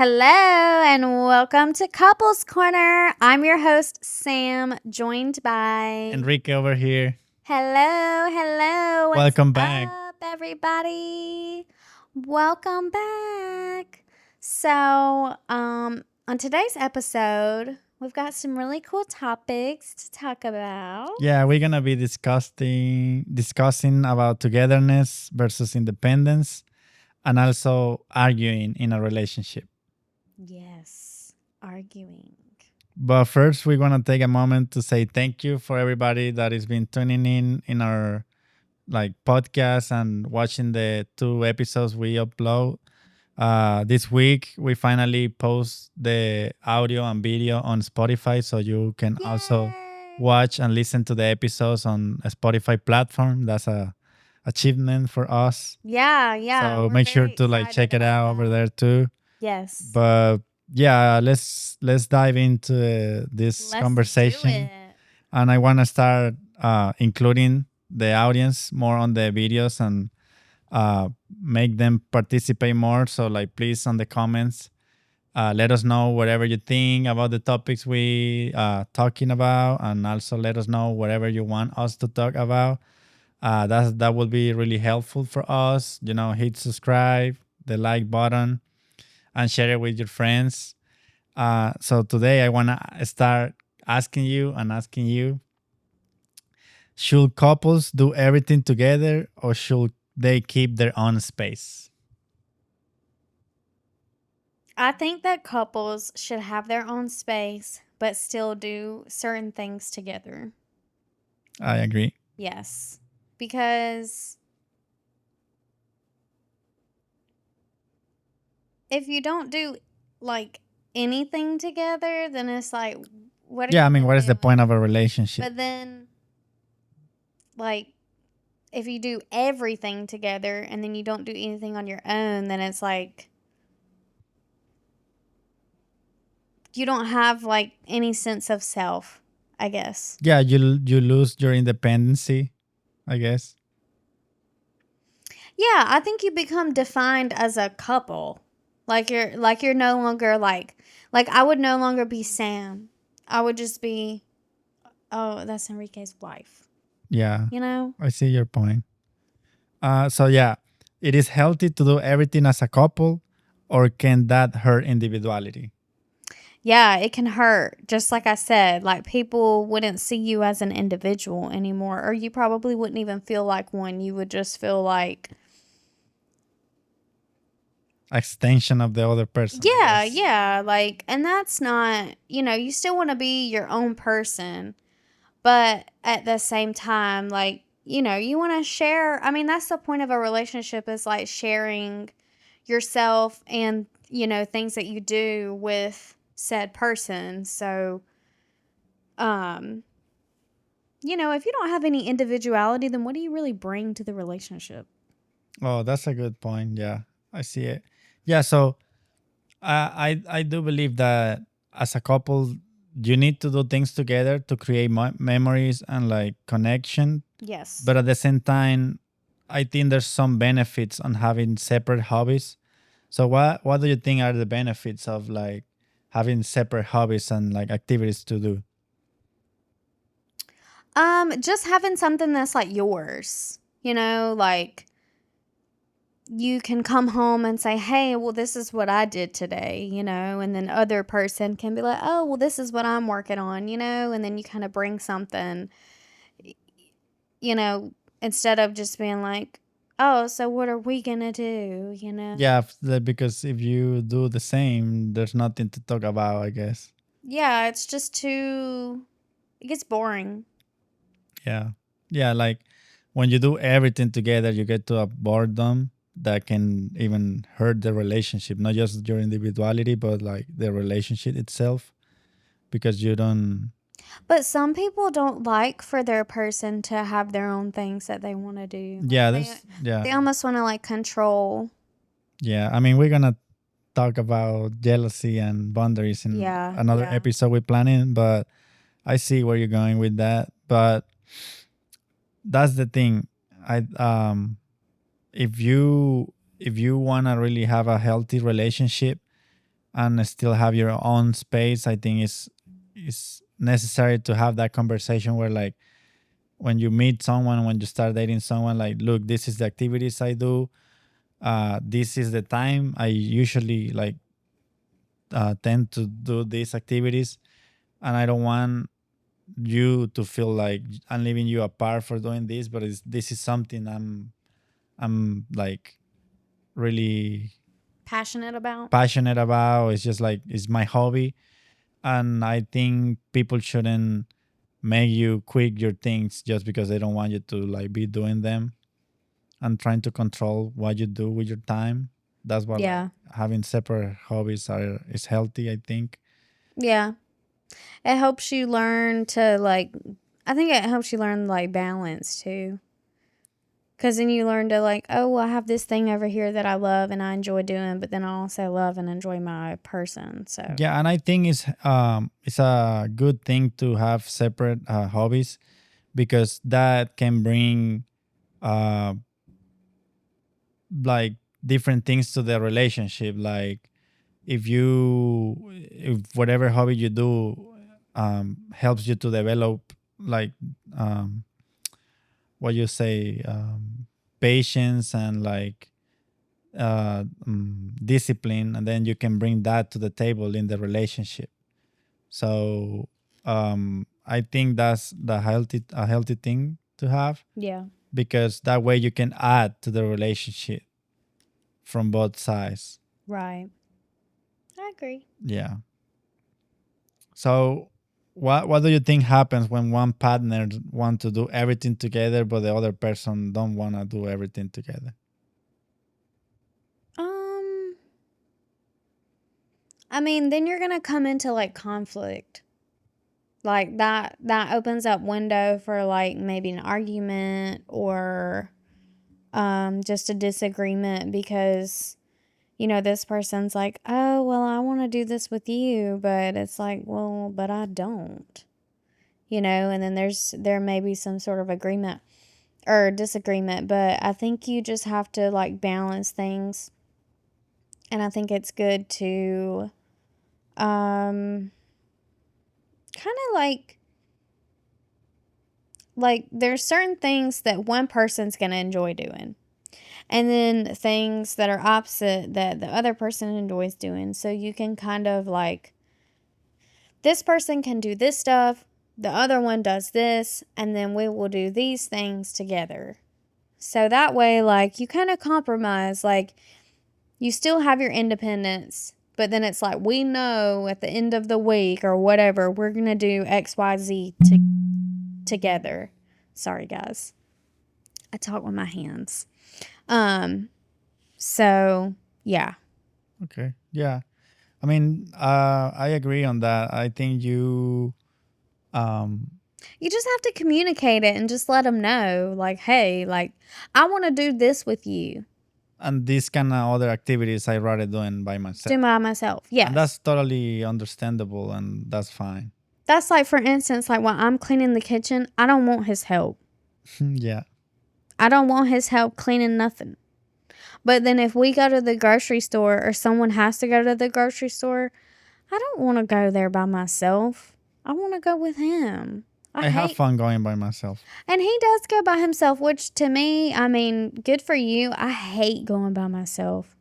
Hello and welcome to Couples Corner. I'm your host, Sam, joined by. Enrique over here. Hello. What's Welcome back. up, everybody? Welcome back. So, on today's episode, we've got some really cool topics to talk about. Yeah, we're gonna be discussing about togetherness versus independence, and also arguing in a relationship. Yes, arguing. But first, we're gonna take a moment to say thank you for everybody that has been tuning in our podcast and watching the two episodes we upload. This week we finally post the audio and video on Spotify, so you can also Yay! watch and listen to the episodes on a Spotify platform. That's a achievement for us. Yeah. So We're make sure very to check excited it about out over that. there too. Yes. But yeah, let's dive into this Let's do conversation, it. and I want to start including the audience more on the videos and make them participate more. So please on the comments, let us know whatever you think about the topics we talking about, and also let us know whatever you want us to talk about. That will be really helpful for us. Hit subscribe, the like button, and share it with your friends. So today I want to start asking you, should couples do everything together or should they keep their own space? I think that couples should have their own space, but still do certain things together. I agree. Yes. Because if you don't do like anything together, then it's like, what are Yeah, I you mean, even what is the point doing? of a relationship? But then, like, if you do everything together and then you don't do anything on your own, then it's like you don't have like any sense of self, I guess. Yeah, you lose your independency, I guess. Yeah, I think you become defined as a couple. Like you're no longer like I would no longer be Sam. I would just be, oh, that's Enrique's wife. Yeah, You know? I see your point. So yeah, it is healthy to do everything as a couple, or can that hurt individuality? Yeah, it can hurt. Just like I said, like people wouldn't see you as an individual anymore, or you probably wouldn't even feel like one. You would just feel like, Extension of the other person, I guess. yeah, like, and that's not, you still want to be your own person, but at the same time, like, you want to share. I mean, that's the point of a relationship is like sharing yourself and, things that you do with said person. So, um, if you don't have any individuality, then what do you really bring to the relationship? Oh, that's a good point. Yeah, I see it. Yeah, so I do believe that as a couple, you need to do things together to create memories and connection. Yes. But at the same time, I think there's some benefits on having separate hobbies. So what do you think are the benefits of having separate hobbies and activities to do? Just having something that's like yours, like you can come home and say, hey, well, this is what I did today, and then other person can be like, oh, well, this is what I'm working on, and then you kind of bring something, you know, instead of just being like, oh, so what are we gonna do? Yeah, because if you do the same, there's nothing to talk about, I guess. Yeah, it's just too, it gets boring. Yeah. Yeah, when you do everything together, you get to a boredom that can even hurt the relationship, not just your individuality, but the relationship itself, because you don't. But some people don't like for their person to have their own things that they want to do. Like Yeah, there's. Yeah. they almost want to like control. Yeah. I mean, we're going to talk about jealousy and boundaries in another Yeah. episode we're planning, but I see where you're going with that. But that's the thing. I if you want to really have a healthy relationship, and still have your own space. I think is necessary to have that conversation where, like, when you meet someone, when you start dating someone, like, look, this is the activities I do. This is the time I usually like tend to do these activities, and I don't want you to feel like I'm leaving you apart for doing this, but this is something I'm like really Passionate about? passionate about. It's just like it's my hobby, and I think people shouldn't make you quit your things just because they don't want you to like be doing them and trying to control what you do with your time. That's what, like, Yeah. having separate hobbies are is healthy, I think. Yeah. It helps you learn to like I think it helps you learn like balance too. Cuz then you learn to like, oh, well, I have this thing over here that I love and I enjoy doing, but then I also love and enjoy my person. So, Yeah, and I think it's a good thing to have separate hobbies because that can bring uh like different things to the relationship. Like, if whatever hobby you do helps you to develop, like, um what you say, patience and like discipline, and then you can bring that to the table in the relationship. So I think that's a healthy thing to have, yeah. because that way you can add to the relationship from both sides. Right. I agree. Yeah. So what do you think happens when one partner want to do everything together but the other person don't want to do everything together? Um I mean, then you're going to come into like conflict. Like that opens up window for like maybe an argument or just a disagreement because this person's like, "Oh, well, I want to do this with you," but it's like, "Well, but I don't." And then there may be some sort of agreement or disagreement, but I think you just have to like balance things. And I think it's good to kind of like there's certain things that one person's going to enjoy doing and then things that are opposite that the other person enjoys doing. So you can kind of like, this person can do this stuff, the other one does this, and then we will do these things together. So that way, like, you kind of compromise. Like, you still have your independence, but then it's like, we know at the end of the week or whatever, we're going to do XYZ together. Sorry, guys. I talk with my hands. Um, so yeah. Okay. Yeah. I mean, I agree on that. I think um, You just have to communicate it and just let them know, like, hey, like, I want to do this with you. and these kind of other activities I rather doing by Do myself, by myself. and Yes. that's totally understandable, and that's fine. That's like, for instance, like when I'm cleaning the kitchen, I don't want his help. Yeah. I don't want his help cleaning nothing. But then if we go to the grocery store or someone has to go to the grocery store, I don't want to go there by myself. I want to go with him. I I have hate, fun going by myself. and he does go by himself, which to me, I mean, good for you. I hate going by myself.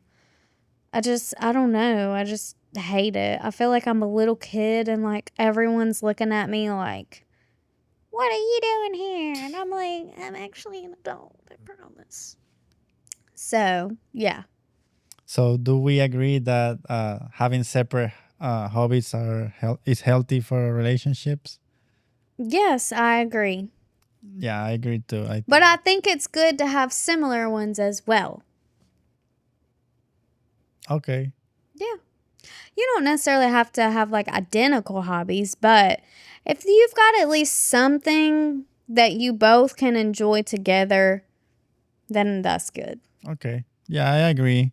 I don't know. I just hate it. I feel like I'm a little kid and like everyone's looking at me like, what are you doing here? And I'm like, I'm actually an adult, I promise. So, yeah. So, do we agree that having separate hobbies is healthy for relationships? Yes, I agree. Yeah, I agree too. I But think. I think it's good to have similar ones as well. Okay. Yeah. You don't necessarily have to have like identical hobbies, but if you've got at least something that you both can enjoy together, then that's good. Okay. Yeah, I agree.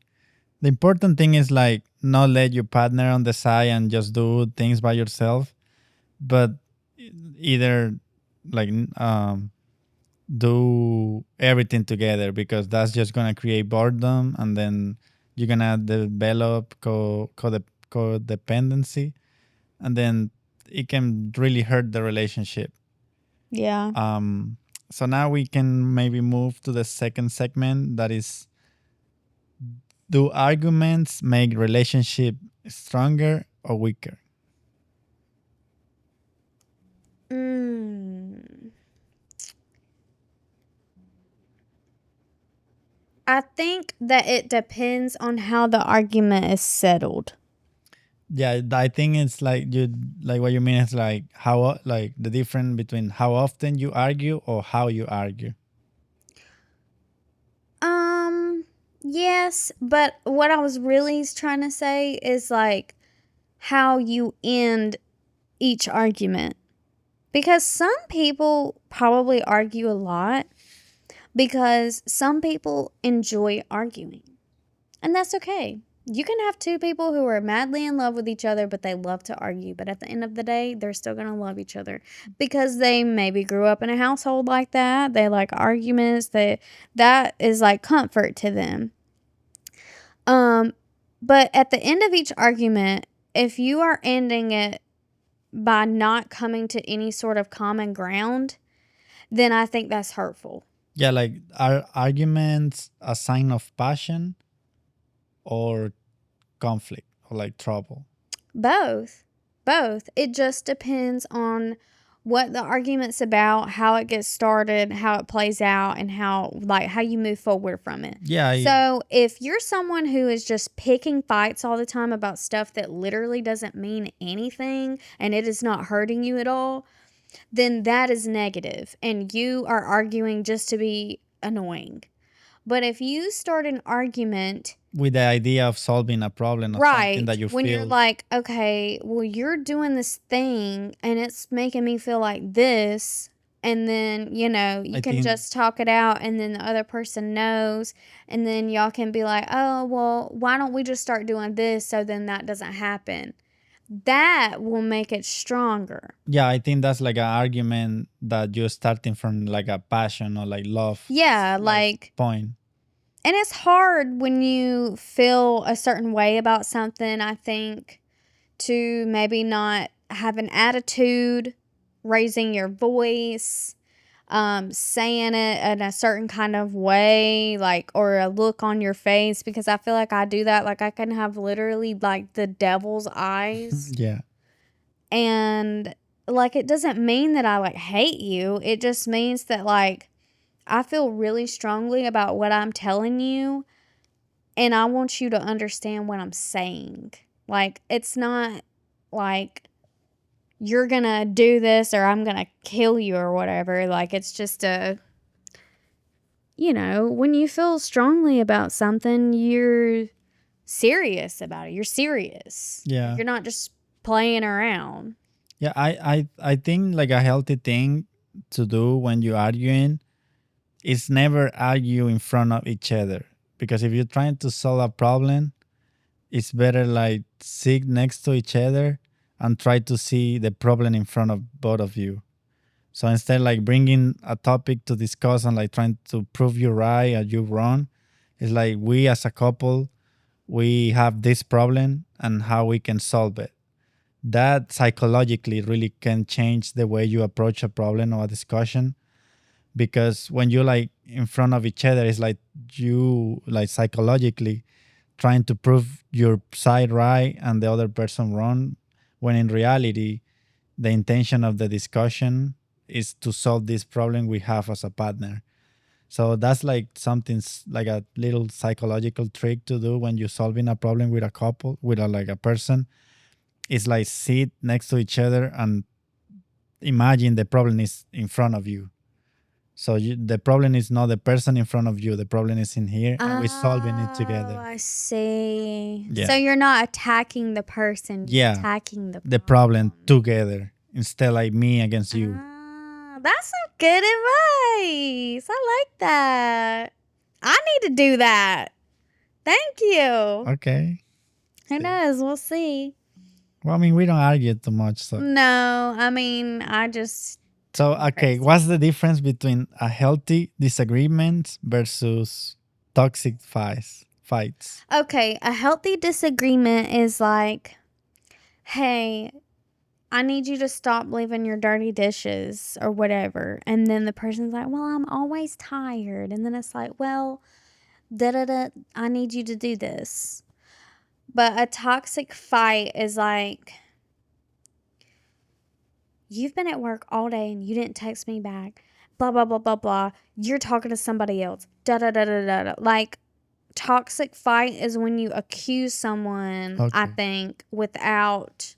The important thing is like not let your partner on the side and just do things by yourself, but either like do everything together, because that's just gonna create boredom, and then you're gonna develop codependency, and then it can really hurt the relationship. Yeah. So now we can maybe move to the second segment, that is, do arguments make relationship stronger or weaker? Mm. I think that it depends on how the argument is settled. Yeah, I think it's like you like what you mean is like like the difference between how often you argue or how you argue. Um, yes, but what I was really trying to say is like how you end each argument. Because some people probably argue a lot because some people enjoy arguing. And that's okay. You can have two people who are madly in love with each other, but they love to argue. But at the end of the day, they're still going to love each other because they maybe grew up in a household like that. They like arguments. That is like comfort to them. Um, but at the end of each argument, if you are ending it by not coming to any sort of common ground, then I think that's hurtful. Yeah, like are arguments a sign of passion or conflict or like trouble? Both. Both. It just depends on what the argument's about, how it gets started, how it plays out, and how you move forward from it. Yeah, So, if you're someone who is just picking fights all the time about stuff that literally doesn't mean anything and it is not hurting you at all, then that is negative and you are arguing just to be annoying. But if you start an argument, with the idea of solving a problem or something that right, you when you're feel. like, okay, well, you're doing this thing and it's making me feel like this. And then, you I can think just talk it out and then the other person knows. And then y'all can be like, oh, well, why don't we just start doing this so then that doesn't happen? That will make it stronger. yeah, I think that's like an argument that you're starting from like a passion or like love Yeah, like like, point. and it's hard when you feel a certain way about something, I think, to maybe not have an attitude, raising your voice, saying it in a certain kind of way, like, or a look on your face, because I feel like I do that. Like, I can have literally like the devil's eyes. Yeah. And like, it doesn't mean that I like hate you. It just means that like I feel really strongly about what I'm telling you. And I want you to understand what I'm saying. Like, it's not like you're gonna do this or I'm gonna kill you or whatever. Like, it's just when you feel strongly about something, you're serious about it. You're serious. Yeah. You're not just playing around. Yeah, I think like a healthy thing to do when you're arguing is never argue in front of each other. Because if you're trying to solve a problem, it's better like sit next to each other and try to see the problem in front of both of you. So instead like bringing a topic to discuss and like trying to prove you right or you wrong, it's like we as a couple, we have this problem and how we can solve it. That psychologically really can change the way you approach a problem or a discussion, because when you like in front of each other, it's like you like psychologically trying to prove your side right and the other person wrong, when in reality the intention of the discussion is to solve this problem we have as a partner. So that's like like a little psychological trick to do when you're solving a problem with a couple, with like a person. It's like sit next to each other and imagine the problem is in front of you. So the problem is not the person in front of you. The problem is in here, and we're solving it Oh, together. I see. So Yeah, you're not attacking the person, you're yeah, attacking the the problem problem. together instead like me against you. That's some good advice. I like that. I need to do that. Thank you. Okay. Who See. knows? We'll see. Well, I mean, we don't argue too much, so. No, I mean, I just So, am okay, crazy. what's the difference between a healthy disagreement versus toxic fights? Fights. Okay, a healthy disagreement is like hey, I need you to stop leaving your dirty dishes or whatever. And then the person's like, well, I'm always tired. And then it's like, well, da da da, I need you to do this. But a toxic fight is like, you've been at work all day and you didn't text me back. Blah, blah, blah, blah, blah. You're talking to somebody else. Da da da da da da. Like, toxic fight is when you accuse someone, I Okay. think, without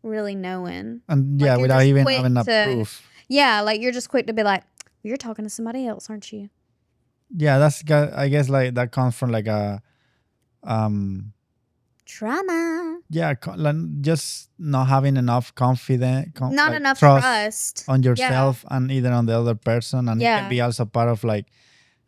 really knowing. And yeah, Like, you're without just even quick having a to, proof. yeah, like, you're just quick to be like, you're talking to somebody else, aren't you? Yeah, I guess like that comes from like a um Trauma. yeah, like just not having enough confidence, Not like enough trust trust. on Yeah. yourself and either on the other person, and it can Yeah. be also part of like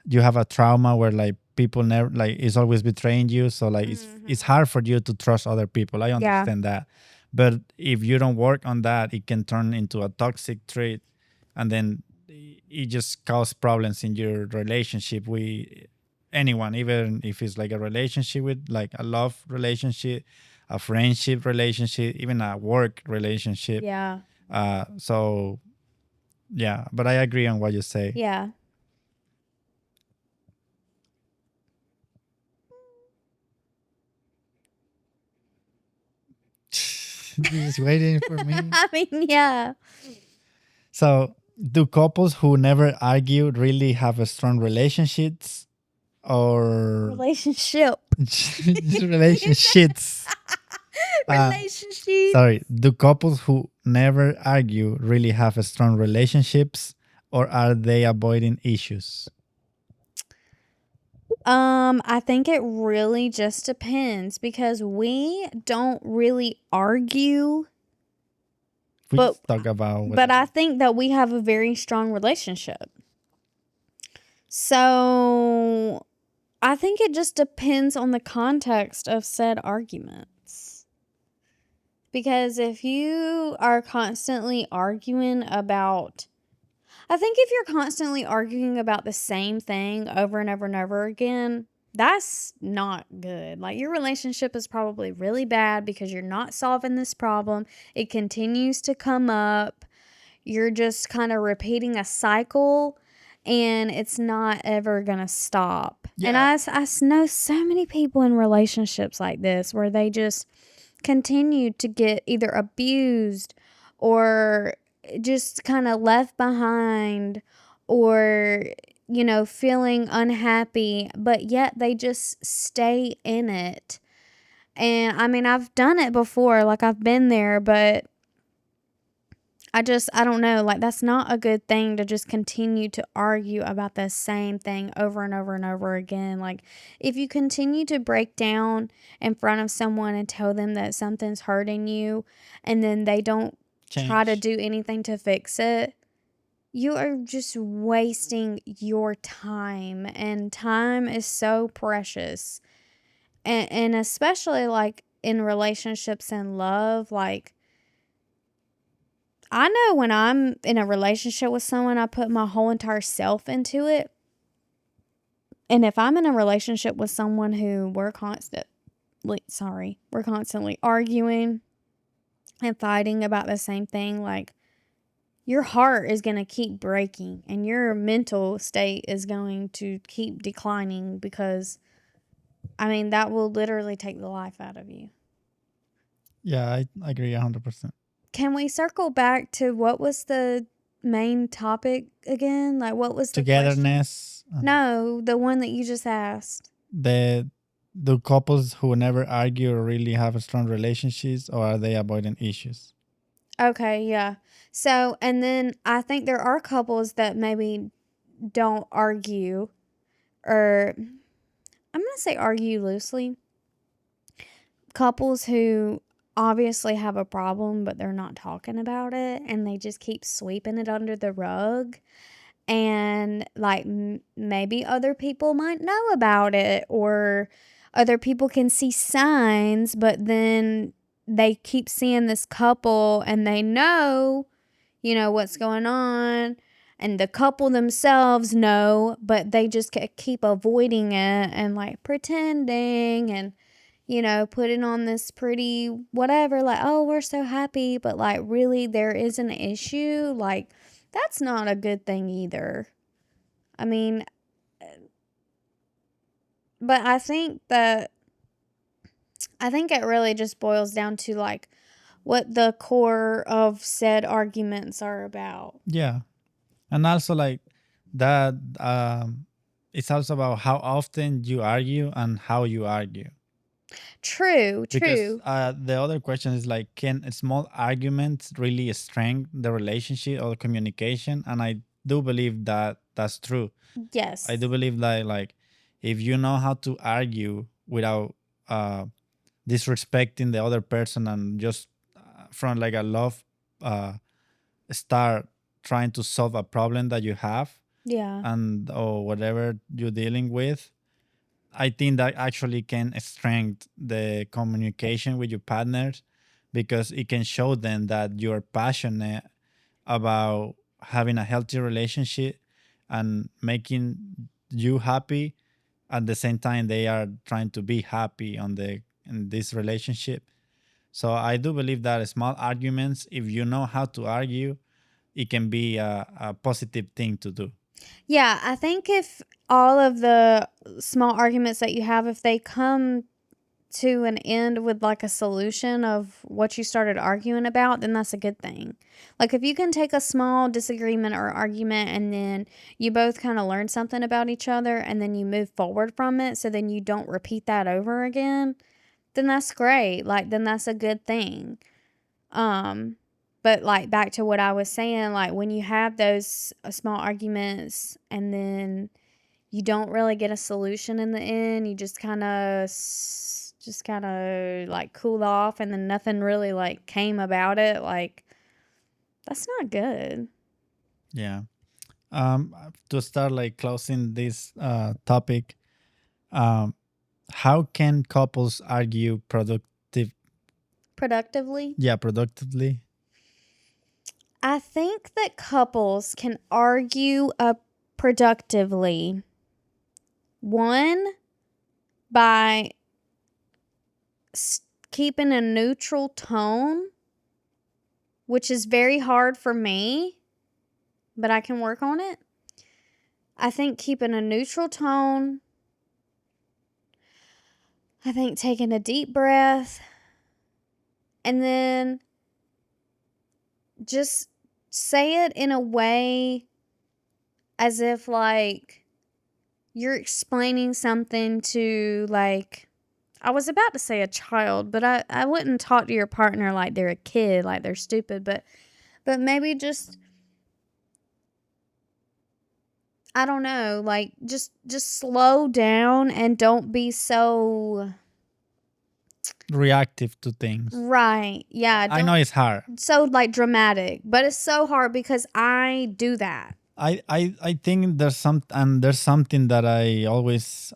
you have a trauma where like people never like is always betraying you, so like it's Hmm. hard for you to trust other people. I Yeah. understand that, but if you don't work on that, it can turn into a toxic trait, and then it just cause problems in your relationship with anyone, even if it's like a relationship with like a love relationship, a friendship relationship, even a work relationship. Yeah. So yeah, but I agree on what you say. Yeah. You're just waiting for me. I mean, yeah. So, do couples who never argue really have a strong relationships or Relationship. relationships? Uh, Relationship. sorry, do couples who never argue really have a strong relationships or are they avoiding issues? I think it really just depends because we don't really argue, We but just talk about but whatever. I think that we have a very strong relationship. So I think it just depends on the context of said arguments. Because if you are constantly arguing about, I think if you're constantly arguing about the same thing over and over and over again, that's not good. Like, your relationship is probably really bad because you're not solving this problem. It continues to come up. You're just kind of repeating a cycle and it's not ever going to stop. And Yeah. I know so many people in relationships like this where they just continue to get either abused or just kind of left behind or feeling unhappy, but yet they just stay in it. And I mean, I've done it before, like I've been there, but I don't know, like that's not a good thing to just continue to argue about the same thing over and over and over again. Like, if you continue to break down in front of someone and tell them that something's hurting you and then they don't try to Change. do anything to fix it, you are just wasting your time, and time is so precious. And especially like in relationships and love, like I know when I'm in a relationship with someone, I put my whole entire self into it. And if I'm in a relationship with someone who we're constantly arguing and fighting about the same thing, like your heart is going to keep breaking and your mental state is going to keep declining because, I mean, that will literally take the life out of you. Yeah, I agree 100%. Can we circle back to what was the main topic again? Like, what was the question? Togetherness. No, the one that you just asked. The do couples who never argue really have a strong relationships or are they avoiding issues? Okay, yeah. So, and then I think there are couples that maybe don't argue, or I'm going to say argue loosely. Couples who obviously have a problem, but they're not talking about it and they just keep sweeping it under the rug. And like maybe other people might know about it, or other people can see signs, but then they keep seeing this couple and they know, what's going on, and the couple themselves know, but they just keep avoiding it and like pretending, and putting on this pretty whatever, like, oh, we're so happy, but like, really, there is an issue. Like, that's not a good thing either. I mean, but I think it really just boils down to like what the core of said arguments are about. Yeah. And also like that it's also about how often you argue and how you argue. True, Because true. the other question is like, can small arguments really strengthen the relationship or communication? And I do believe that that's true. I do Yes. believe that like if you know how to argue without uh, disrespecting the other person and just from like a love uh, start trying to solve a problem that you have Yeah. and or whatever you're dealing with, I think that actually can strengthen the communication with your partners because it can show them that you're passionate about having a healthy relationship and making you happy at the same time they are trying to be happy on the in this relationship. So I do believe that small arguments, if you know how to argue, it can be a positive thing to do. Yeah, I think if all of the small arguments that you have, if they come to an end with like a solution of what you started arguing about, then that's a good thing. Like if you can take a small disagreement or argument and then you both kind of learn something about each other and then you move forward from it so then you don't repeat that over again, then that's great. Like then that's a good thing. Um but like back to what I was saying, like when you have those small arguments and then you don't really get a solution in the end. You just kind of like cool off and then nothing really like came about it. Like that's not good. Yeah. To start like closing this topic, um, how can couples argue Productively, productively? I think that couples can argue productively. One, by keeping a neutral tone, which is very hard for me, but I can work on it. I think keeping a neutral tone, I think taking a deep breath, and then just say it in a way as if like you're explaining something to, like, I was about to say a child, but I wouldn't talk to your partner like they're a kid, like they're stupid, but maybe just, I don't know, like just slow down and don't be so Reactive to things. right. Yeah, I know don't it's hard. so like dramatic, but it's so hard because I do that. I think there's something that I always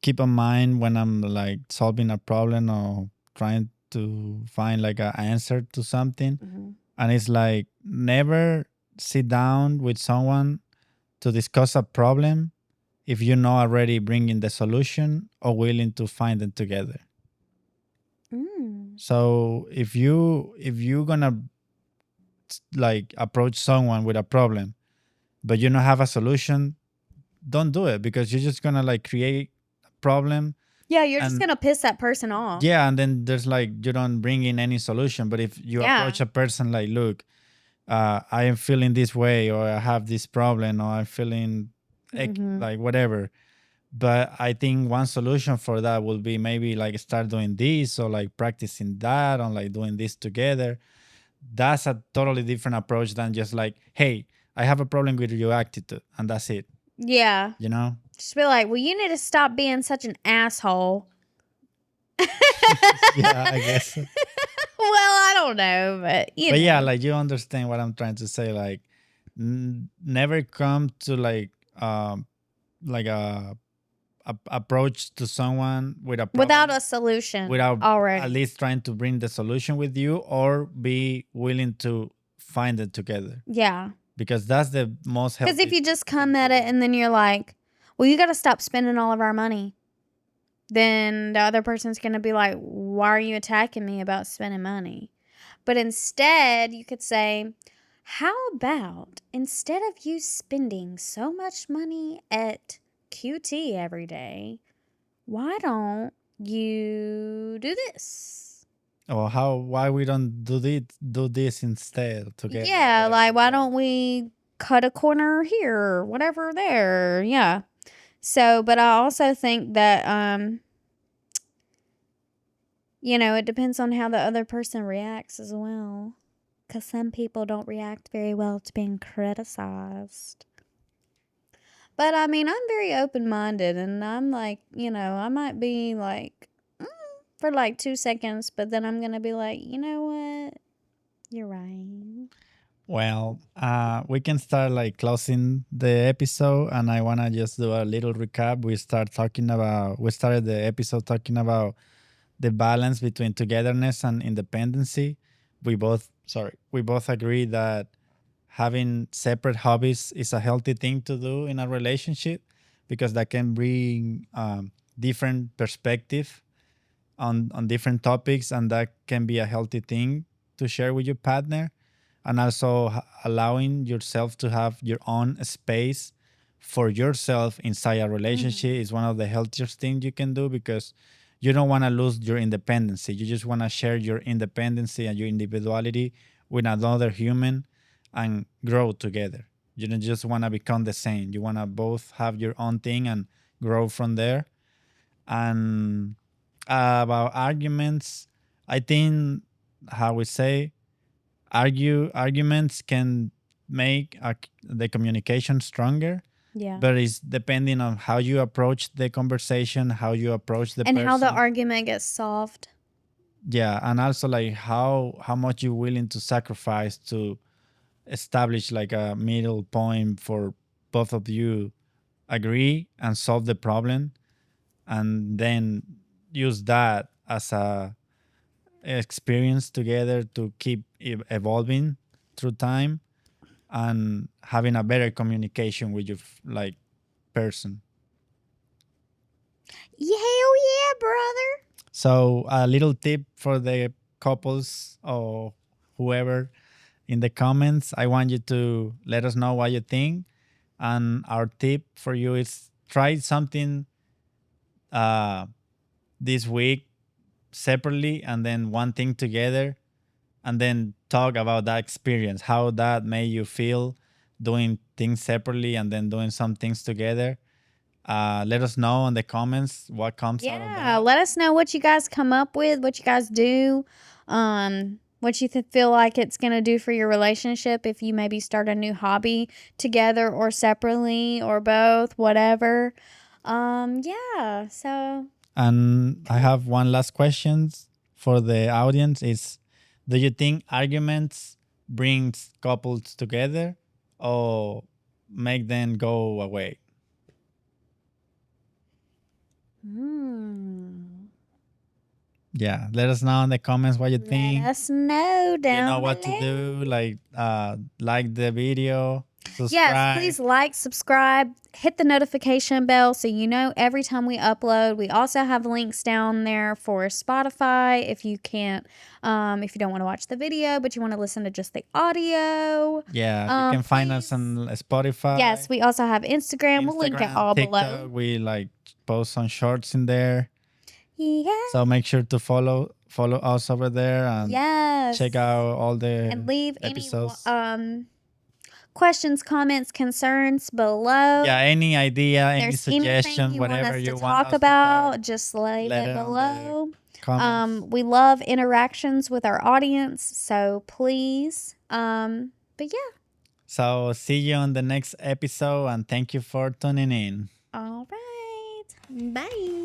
keep in mind when I'm like solving a problem or trying to find like an answer to something. Hmm. And it's like never sit down with someone to discuss a problem if you're not already bringing the solution or willing to find it together. Mm. So if you're gonna like approach someone with a problem but you don't have a solution, don't do it because you're just gonna like create a problem. Yeah, you're just And gonna piss that person off. yeah, and then there's like you don't bring in any solution. But if you Yeah. approach a person like, look, I am feeling this way, or I have this problem, or I'm feeling Hmm. like whatever. But I think one solution for that will be maybe like start doing this or like practicing that or like doing this together. That's a totally different approach than just like, hey, I have a problem with your attitude, and that's it. Yeah. You know? Just be like, well, you need to stop being such an asshole. Well, Yeah, I guess. I don't know, but But yeah, like you understand what I'm trying to say. Like, never come to like a approach to someone with a without problem a solution without at already. least trying to bring the solution with you or be willing to find it together Yeah. because that's the most Because if healthy you just thing come to at it do. and then you're like, well, you got to stop spending all of our money. then the other person's going to be like, why are you attacking me about spending money? But instead, you could say, how about instead of you spending so much money at QT every day, why don't you do this? Or why we don't do this instead together or Yeah, whatever. like why Yeah. don't we cut a corner here or whatever there? Yeah. So, but I also think that it depends on how the other person reacts as well. Cuz some people don't react very well to being criticized. But I mean, I'm very open-minded and I'm like, I might be like for like 2 seconds, but then I'm going to be like, "You know what? You're right." Well, we can start like closing the episode, and I wanna just do a little recap. We started the episode talking about the balance between togetherness and independency. We both agree that having separate hobbies is a healthy thing to do in a relationship because that can bring different perspective on different topics, and that can be a healthy thing to share with your partner, and also allowing yourself to have your own space for yourself inside a relationship Mhm. is one of the healthiest things you can do because you don't want to lose your independency. You just want to share your independency and your individuality with another human and grow together. You don't just want to become the same. You want to both have your own thing and grow from there. And about arguments, I think how we say arguments can make the communication stronger, Yeah. but it's depending on how you approach the conversation, how you approach the And how the person. argument gets solved. Yeah, and also like how much you're willing to sacrifice to establish like a middle point for both of you agree and solve the problem, and then use that as a experience together to keep evolving through time and having a better communication with your like person. Yeah, hell yeah, brother. So a little tip for the couples or whoever in the comments, I want you to let us know what you think. And our tip for you is try something uh, this week separately and then one thing together, and then talk about that experience, how that made you feel doing things separately and then doing some things together. Let us know in the comments what comes out of Yeah, that. let us know what you guys come up with, what you guys do, what you feel like it's going to do for your relationship if you maybe start a new hobby together or separately or both, whatever. Yeah, so And I have one last question for the audience is, do you think arguments brings couples together or make them go away? mm, Yeah, let us know in the comments what you let think. us know You know down what to below. do, like the video, Yes, subscribe. please like, subscribe, hit the notification bell so you know every time we upload. We also have links down there for Spotify if you don't want to watch the video, but you want to listen to just the audio. Yeah, you can find us Please. on Spotify, Yes, we also have Instagram. We'll link it Instagram, all below. TikTok. We like post some shorts in there. Yeah. So make sure to follow us over there and Yes. check out all And the leave any episodes. questions, comments, concerns below. Yeah, any idea, If any there's anything suggestion, you want whatever us to you want talk us to talk, about, just leave let it it on the below. comments. We love interactions with our audience, so please. But yeah. So see you on the next episode and thank you for tuning in. All right. Bye.